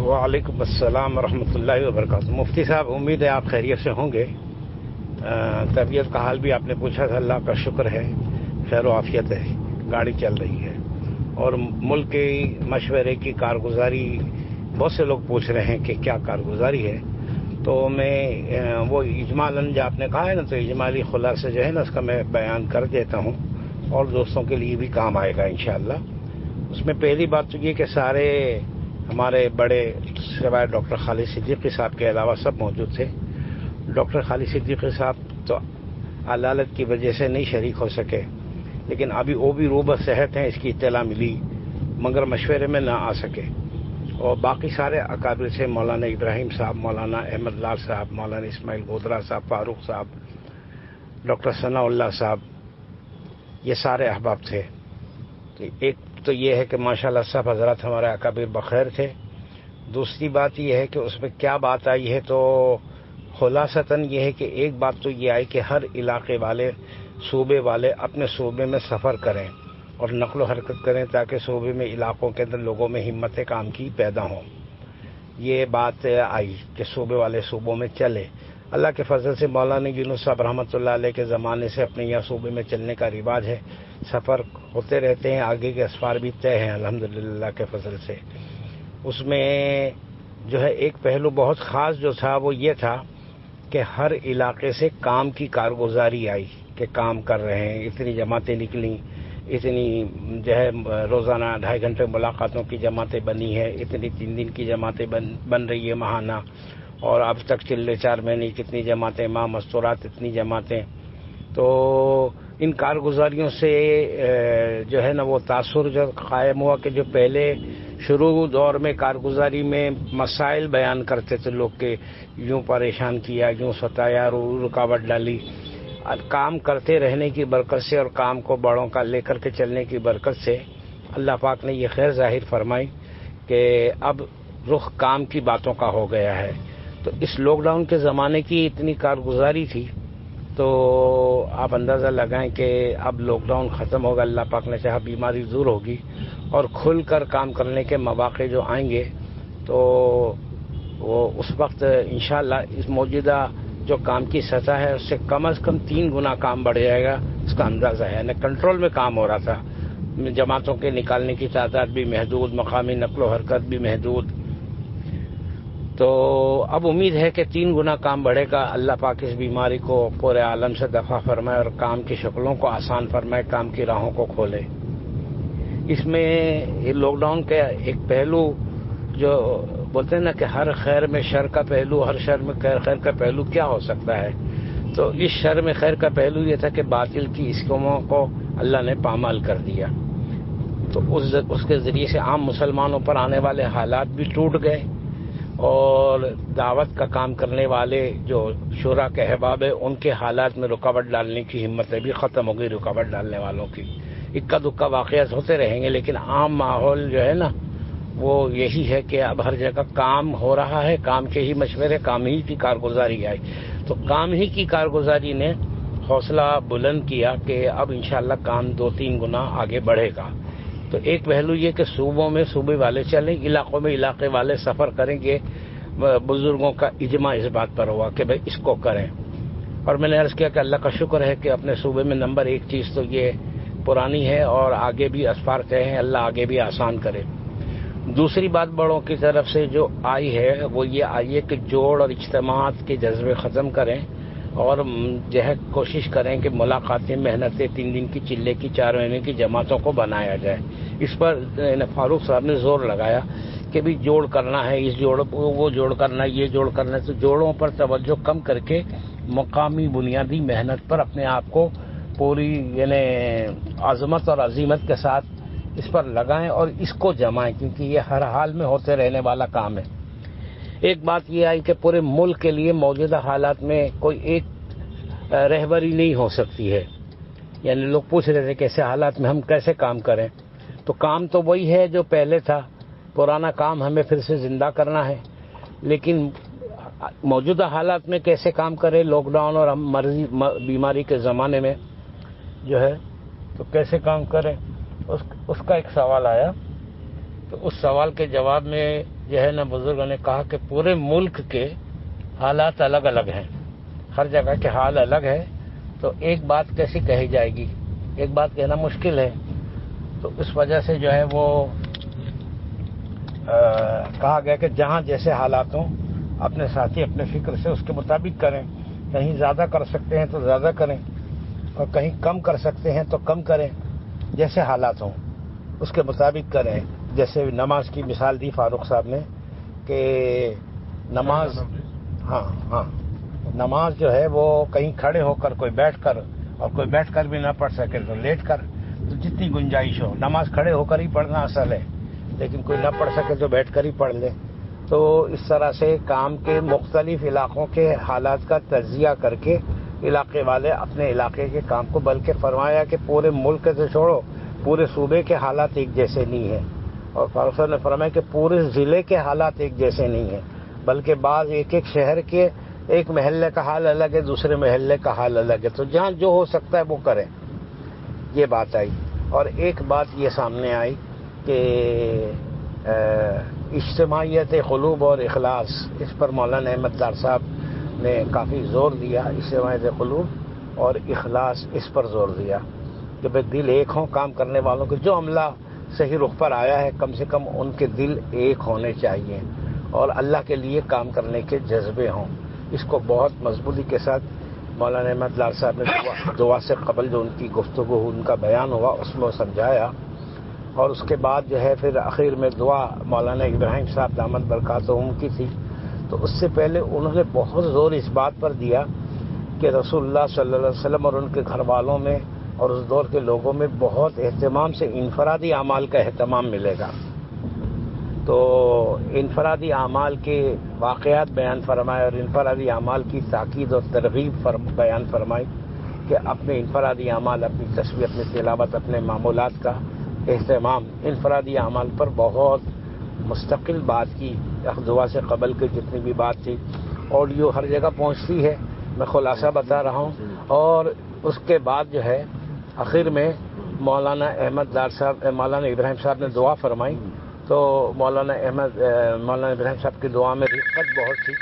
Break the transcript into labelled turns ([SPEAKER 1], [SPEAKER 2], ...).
[SPEAKER 1] وعلیکم السلام ورحمۃ اللہ وبرکاتہ۔ مفتی صاحب، امید ہے آپ خیریت سے ہوں گے۔ طبیعت کا حال بھی آپ نے پوچھا تھا، اللہ کا شکر ہے، خیر و عافیت ہے، گاڑی چل رہی ہے۔ اور ملک کے مشورے کی کارگزاری، بہت سے لوگ پوچھ رہے ہیں کہ کیا کارگزاری ہے، تو میں وہ اجمالاً جو آپ نے کہا ہے نا، تو اجمالی خلاصہ جو ہے نا اس کا میں بیان کر دیتا ہوں، اور دوستوں کے لیے بھی کام آئے گا انشاءاللہ۔ اس میں پہلی بات تو یہ کہ سارے ہمارے بڑے سوائے ڈاکٹر خالد صدیقی صاحب کے علاوہ سب موجود تھے۔ ڈاکٹر خالد صدیقی صاحب تو علالت کی وجہ سے نہیں شریک ہو سکے، لیکن ابھی وہ بھی روبہ صحت ہیں، اس کی اطلاع ملی مگر مشورے میں نہ آ سکے۔ اور باقی سارے اکابر سے مولانا ابراہیم صاحب، مولانا احمد لال صاحب، مولانا اسماعیل گودرا صاحب، فاروق صاحب، ڈاکٹر ثناء اللہ صاحب، یہ سارے احباب تھے۔ ایک تو یہ ہے کہ ماشاءاللہ سب حضرات ہمارے اکابر بخیر تھے۔ دوسری بات یہ ہے کہ اس میں کیا بات آئی ہے، تو خلاصتاً یہ ہے کہ ایک بات تو یہ آئی کہ ہر علاقے والے، صوبے والے اپنے صوبے میں سفر کریں اور نقل و حرکت کریں، تاکہ صوبے میں، علاقوں کے اندر لوگوں میں ہمت کام کی پیدا ہوں۔ یہ بات آئی کہ صوبے والے صوبوں میں چلے۔ اللہ کے فضل سے مولانا یونس صاحب رحمۃ اللہ علیہ کے زمانے سے اپنے یہاں صوبے میں چلنے کا رواج ہے، سفر ہوتے رہتے ہیں، آگے کے اسفار بھی طے ہیں الحمدللہ کے فضل سے۔ اس میں جو ہے ایک پہلو بہت خاص جو تھا وہ یہ تھا کہ ہر علاقے سے کام کی کارگزاری آئی کہ کام کر رہے ہیں، اتنی جماعتیں نکلیں، اتنی جو ہے روزانہ 2.5 گھنٹے ملاقاتوں کی جماعتیں بنی ہے، اتنی 3 دن کی جماعتیں بن رہی ہے ماہانہ، اور اب تک چلے 4 مہینے کتنی جماعتیں، ماہ مستورات اتنی جماعتیں۔ تو ان کارگزاریوں سے جو ہے نا وہ تاثر جو قائم ہوا کہ جو پہلے شروع دور میں کارگزاری میں مسائل بیان کرتے تھے لوگ کہ یوں پریشان کیا، یوں ستایا، رکاوٹ ڈالی، کام کرتے رہنے کی برکت سے اور کام کو بڑوں کا لے کر کے چلنے کی برکت سے اللہ پاک نے یہ خیر ظاہر فرمائی کہ اب رخ کام کی باتوں کا ہو گیا ہے۔ تو اس لاک ڈاؤن کے زمانے کی اتنی کارگزاری تھی، تو آپ اندازہ لگائیں کہ اب لاک ڈاؤن ختم ہوگا، اللہ پاک نے چاہا بیماری دور ہوگی اور کھل کر کام کرنے کے مواقع جو آئیں گے، تو وہ اس وقت انشاءاللہ اس موجودہ جو کام کی سطح ہے اس سے کم از کم 3 گنا کام بڑھ جائے گا، اس کا اندازہ ہے۔ نہ کنٹرول میں کام ہو رہا تھا، جماعتوں کے نکالنے کی تعداد بھی محدود، مقامی نقل و حرکت بھی محدود، تو اب امید ہے کہ 3 گنا کام بڑھے گا۔ اللہ پاک اس بیماری کو پورے عالم سے دفع فرمائے اور کام کی شکلوں کو آسان فرمائے، کام کی راہوں کو کھولے۔ اس میں لاک ڈاؤن کا ایک پہلو جو بولتے ہیں نا کہ ہر خیر میں شر کا پہلو، ہر شر میں خیر کا پہلو کیا ہو سکتا ہے، تو اس شر میں خیر کا پہلو یہ تھا کہ باطل کی اسکیموں کو اللہ نے پامال کر دیا، تو اس کے ذریعے سے عام مسلمانوں پر آنے والے حالات بھی ٹوٹ گئے، اور دعوت کا کام کرنے والے جو شورا کے احباب ہیں ان کے حالات میں رکاوٹ ڈالنے کی ہمتیں بھی ختم ہو گئی، رکاوٹ ڈالنے والوں کی۔ اکا دکا واقعات ہوتے رہیں گے، لیکن عام ماحول جو ہے نا وہ یہی ہے کہ اب ہر جگہ کام ہو رہا ہے، کام کے ہی مشورے، کام ہی کی کارگزاری آئی، تو کام ہی کی کارگزاری نے حوصلہ بلند کیا کہ اب انشاءاللہ کام 2-3 گنا آگے بڑھے گا۔ تو ایک پہلو یہ کہ صوبوں میں صوبے والے چلیں، علاقوں میں علاقے والے سفر کریں گے، بزرگوں کا اجماع اس بات پر ہوا کہ بھئی اس کو کریں۔ اور میں نے عرض کیا کہ اللہ کا شکر ہے کہ اپنے صوبے میں نمبر 1 چیز تو یہ پرانی ہے اور آگے بھی اسفار طے ہیں، اللہ آگے بھی آسان کرے۔ دوسری بات بڑوں کی طرف سے جو آئی ہے وہ یہ آئی ہے کہ جوڑ اور اجتماعات کے جذبے ختم کریں اور جو ہے کوشش کریں کہ ملاقاتیں، محنتیں، 3 دن کی چلے کی 4 مہینے کی جماعتوں کو بنایا جائے۔ اس پر فاروق صاحب نے زور لگایا کہ بھی جوڑ کرنا ہے، اس جوڑ وہ جوڑ کرنا ہے، یہ جوڑ کرنا ہے، تو جوڑوں پر توجہ کم کر کے مقامی بنیادی محنت پر اپنے آپ کو پوری یعنی عظمت اور عزیمت کے ساتھ اس پر لگائیں اور اس کو جمائیں، کیونکہ یہ ہر حال میں ہوتے رہنے والا کام ہے۔ ایک بات یہ آئی کہ پورے ملک کے لیے موجودہ حالات میں کوئی ایک رہبری نہیں ہو سکتی ہے، یعنی لوگ پوچھ رہے تھے کہ ایسے حالات میں ہم کیسے کام کریں، تو کام تو وہی ہے جو پہلے تھا، پرانا کام ہمیں پھر سے زندہ کرنا ہے، لیکن موجودہ حالات میں کیسے کام کریں، لاک ڈاؤن اور بیماری کے زمانے میں جو ہے تو کیسے کام کریں، اس کا ایک سوال آیا، تو اس سوال کے جواب میں جو ہے نا بزرگوں نے کہا کہ پورے ملک کے حالات الگ الگ ہیں، ہر جگہ کے حال الگ ہے، تو ایک بات کیسی کہی جائے گی، ایک بات کہنا مشکل ہے۔ تو اس وجہ سے جو ہے وہ کہا گیا کہ جہاں جیسے حالات ہوں اپنے ساتھی اپنے فکر سے اس کے مطابق کریں، کہیں زیادہ کر سکتے ہیں تو زیادہ کریں اور کہیں کم کر سکتے ہیں تو کم کریں، جیسے حالات ہوں اس کے مطابق کریں۔ جیسے نماز کی مثال دی فاروق صاحب نے کہ نماز نماز جو ہے وہ کہیں کھڑے ہو کر، کوئی بیٹھ کر، اور کوئی بیٹھ کر بھی نہ پڑھ سکے تو لیٹ کر، تو جتنی گنجائش ہو، نماز کھڑے ہو کر ہی پڑھنا اصل ہے، لیکن کوئی نہ پڑھ سکے تو بیٹھ کر ہی پڑھ لے۔ تو اس طرح سے کام کے مختلف علاقوں کے حالات کا تجزیہ کر کے علاقے والے اپنے علاقے کے کام کو، بلکہ فرمایا کہ پورے ملک سے چھوڑو، پورے صوبے کے حالات ایک جیسے نہیں ہیں، اور فاروق صاحب نے فرمایا کہ پورے ضلع کے حالات ایک جیسے نہیں ہیں، بلکہ بعض ایک ایک شہر کے ایک محلے کا حال الگ ہے، دوسرے محلے کا حال الگ ہے، تو جہاں جو ہو سکتا ہے وہ کریں، یہ بات آئی۔ اور ایک بات یہ سامنے آئی کہ اجتماعیت قلوب اور اخلاص، اس پر مولانا احمد ڈار صاحب نے کافی زور دیا، اجتماعیت قلوب اور اخلاص اس پر زور دیا کہ بھئی دل ایک ہوں، کام کرنے والوں کے جو عملہ صحیح رخ پر آیا ہے کم سے کم ان کے دل ایک ہونے چاہیے اور اللہ کے لیے کام کرنے کے جذبے ہوں۔ اس کو بہت مضبوطی کے ساتھ مولانا احمد ڈار صاحب نے دعا سے قبل جو ان کی گفتگو، ان کا بیان ہوا، اس میں سمجھایا، اور اس کے بعد جو ہے پھر آخر میں دعا مولانا ابراہیم صاحب دامت برکاتہم کی تھی۔ تو اس سے پہلے انہوں نے بہت زور اس بات پر دیا کہ رسول اللہ صلی اللہ علیہ وسلم اور ان کے گھر والوں میں اور اس دور کے لوگوں میں بہت اہتمام سے انفرادی اعمال کا اہتمام ملے گا۔ تو انفرادی اعمال کے واقعات بیان فرمائے اور انفرادی اعمال کی تاکید اور ترغیب بیان فرمائی کہ اپنے انفرادی اعمال، اپنی تسبیح، اپنی تلاوت، اپنے معمولات کا اہتمام، انفرادی اعمال پر بہت مستقل بات کی۔ دعا سے قبل کے جتنی بھی بات تھی، آڈیو ہر جگہ پہنچتی ہے، میں خلاصہ بتا رہا ہوں۔ اور اس کے بعد جو ہے آخر میں مولانا مولانا ابراہیم صاحب نے دعا فرمائی، تو مولانا ابراہیم صاحب کی دعا میں رقت بہت تھی۔